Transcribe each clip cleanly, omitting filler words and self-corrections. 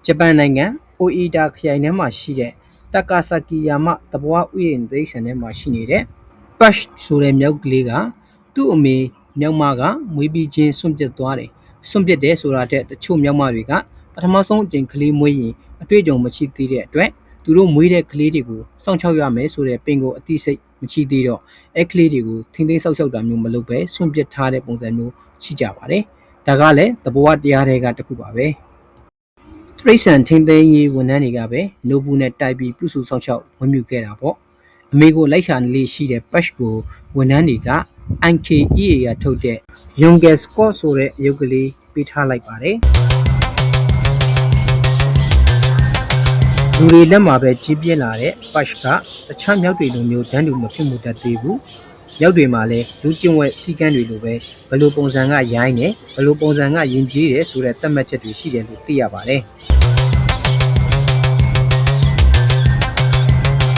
ဂျပန်နိုင်ငံအိုအီတာခရိုင်ထဲမှာရှိတဲ့တာကာဆာကီယာမသဘောဝဥယျာဉ်တိရစ္ဆာန်ထဲမှာရှိနေတဲ့ပတ်ရှ်ဆိုတဲ့မြောက်ကလေးကသူ့အမေမြောက်မကမွေးပြီးချင်းစွန့်ပစ်သွားတယ်။စွန့်ပစ်တယ်ဆိုတာတဲ့တချို့မြောက်မတွေကပထမဆုံးအကြိမ်ကလေးမွေးရင်အတွေ့အကြုံမရှိသေးတဲ့အတွက်သူတို့မွေးတဲ့ကလေးတွေကိုစောင့်ရှောက်ရမယ်ဆိုတဲ့ပင်ကိုအသိစိတ်မရှိသေးတော့ကလေးတွေကိုထိမ့်သိမ်းစောင့်ရှောက်တာမျိုးမလုပ်ပဲစွန့်ပစ်ထားတဲ့ပုံစံမျိုးရှိကြပါတယ်။ဒါကလည်းသဘောဝတရားတွေကတစ်ခုပါပဲ။တိရစ္ဆာန်ထိမ့်သိမ်းရေးဝန်ထမ်းတွေကပဲနိုဘူးနဲ့တိုက်ပြီးပြုစုစောင့်ရှောက်ဝန်းမြူခဲ့တာပေါ့။အမေကိုလိုက်ရှာနေရှိတဲ့ပတ်ရှ်ကိုဝန်ထမ်းတွေက NKEA ကထုတ်တဲ့ Youngest Scott ဆိုတဲ့အရုပ်ကလေးပေးထားလိုက်ပါတယ်။လူတွေလက်မှာပဲကြီးပြင်းလာတဲ့ပတ်ရှ်ကတခြားမြောက်တွေလိုမျိုးတန်းတူမဖြစ်မှုတတ်သေးဘူး။မြောက်တွေမှာလည်းလူကျင့်ဝတ်စည်းကမ်းတွေလိုပဲဘယ်လိုပုံစံကရိုင်းတယ်ဘယ်လိုပုံစံကယဉ်ကျေးတယ်ဆိုတဲ့သတ်မှတ်ချက်တွေရှိတယ်လို့သိရပါတယ်။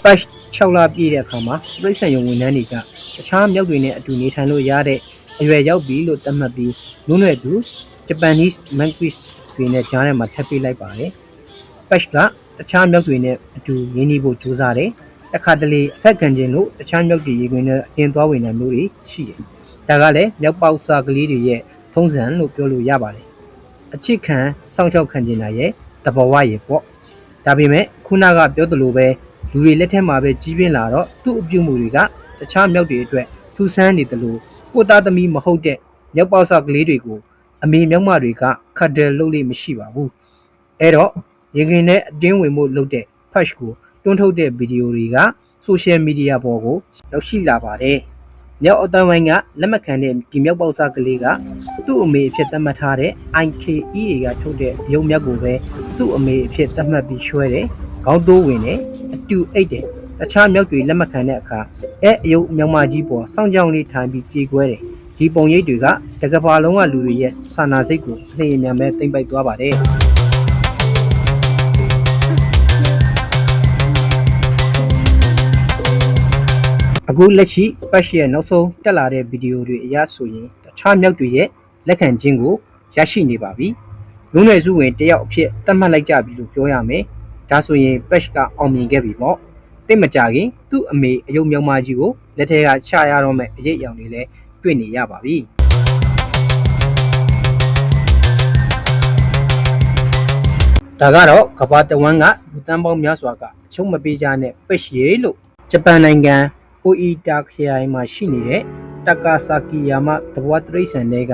ပတ်ရှ်6လပြည့်တဲ့အခါမှာပြိဿယုံဝန်ထမ်းတွေကတခြားမြောက်တွေနဲ့အတူနေထိုင်လို့ရတဲ့အရွယ်ရောက်ပြီလို့သတ်မှတ်ပြီးနုနွယ်သူ Japanese Manquis တွေနဲ့ကြားထဲမှာထပ်ပေးလိုက်ပါတယ်။ပတ်ရှ်ကတခြားမြောက်တွေနဲ့အတူရင်းနှီးဖို့ကြိုးစားတယ်။တစ်ခါတလေအဖက်ခံခြင်းလို့တခြားမြောက်တွေရေခွင်းနဲ့အတင်းသွားဝင်တာမျိုးတွေရှိတယ်။ဒါကလည်းမြောက်ပေါက်စာကလေးတွေရဲ့ထုံးစံလို့ပြောလို့ရပါတယ်။အချစ်ခံစောင့်ရှောက်ခံခြင်းတာရဲ့တဘာဝရဲ့ပေါ့။ဒါပေမဲ့ခုနကပြောသလိုပဲလူတွေလက်ထက်မှာပဲကြီးပြင်းလာတော့သူ့အပြုအမူတွေကတခြားမြောက်တွေအတွက်ထူဆန်းနေတယ်လို့ကိုသားသမီးမဟုတ်တဲ့မြောက်ပေါက်စာကလေးတွေကိုအမေမြောက်မတွေကခတ်တယ်လုပ်လို့မရှိပါဘူး။အဲ့တော့ရင်ခင်နဲ့အတင်းဝင်မှုလုပ်တဲ့ဖတ်ရှ်ကိုတွန်းထုတ်တဲ့ဗီဒီယိုတွေကဆိုရှယ်မီဒီယာပေါ်ကိုရောက်ရှိလာပါတယ်။မြောက်အတန်းဝိုင်းကလက်မခံတဲ့ဒီမြောက်ပေါက်စာကလေးကသူ့အမေအဖြစ်သတ်မှတ်ထားတဲ့ NKEA ကထုတ်တဲ့ရုပ်မြတ်ကိုပဲသူ့အမေအဖြစ်သတ်မှတ်ပြီးရွှဲတယ်။ခေါင်းတိုးဝင်တယ်အတူအိတ်တယ်တခြားမြောက်တွေလက်မခံတဲ့အခါအယုတ်မြောက်မကြီးပေါ်စောင့်ကြောင်လေးထိုင်ပြီးကြေကွဲတယ်။ဒီပုံရိပ်တွေကတကဘာလုံးကလူတွေရဲ့စာနာစိတ်ကိုအလျင်အမြန်ပဲသိမ့်ပိုက်သွားပါတယ်။အခုလက်ရှိပတ်ရှ်ရဲ့နောက်ဆုံးတက်လာတဲ့ဗီဒီယိုတွေအရဆိုရင်တခြားမြောက်တွေရဲ့လက်ခံခြင်းကိုရရှိနေပါပြီ။လူငယ်စုဝင်တယောက်အဖြစ်သတ်မှတ်လိုက်ကြပြီလို့ပြောရမယ်။ဒါဆိုရင်ပတ်ရှ်ကအောင်မြင်ခဲ့ပြီပေါ့။တိတ်မကြခင်သူ့အမေအယုတ်မြောက်မကြီးကိုလက်ထဲကချရတော့မဲ့အရေးအယောင်တွေလည်းတွေ့နေရပါပြီ။ဒါကတော့ကဘာတဝမ်းကလူတန်းပေါင်းများစွာကအချုံမပေးကြတဲ့ပတ်ရှ်ရေလို့ဂျပန်နိုင်ငံအိုအီတာခရိုင်မှာရှိနေတဲ့တာကာဆာကီယာမသဘောတိရစ္ဆာန်တွေက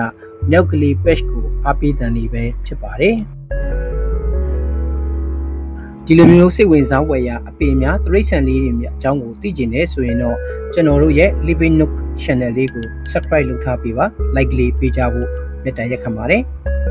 မြောက်ကလေးပတ်ရှ်ကိုအားပေးတဲ့နေပဲဖြစ်ပါတယ်။ဒီလိုမျိုးစိတ်ဝင်စားဖွယ်ရာအပေများတိရစ္ဆာန်လေးတွေမြတ်အကြောင်းကိုသိကျင်နေဆိုရင်တော့ကျွန်တော်တို့ရဲ့ Living Nook Channel လေးကို Subscribe လုပ်ထားပေးပါ Like လေးပေးကြဖို့မေတ္တာရက်ခံပါတယ်။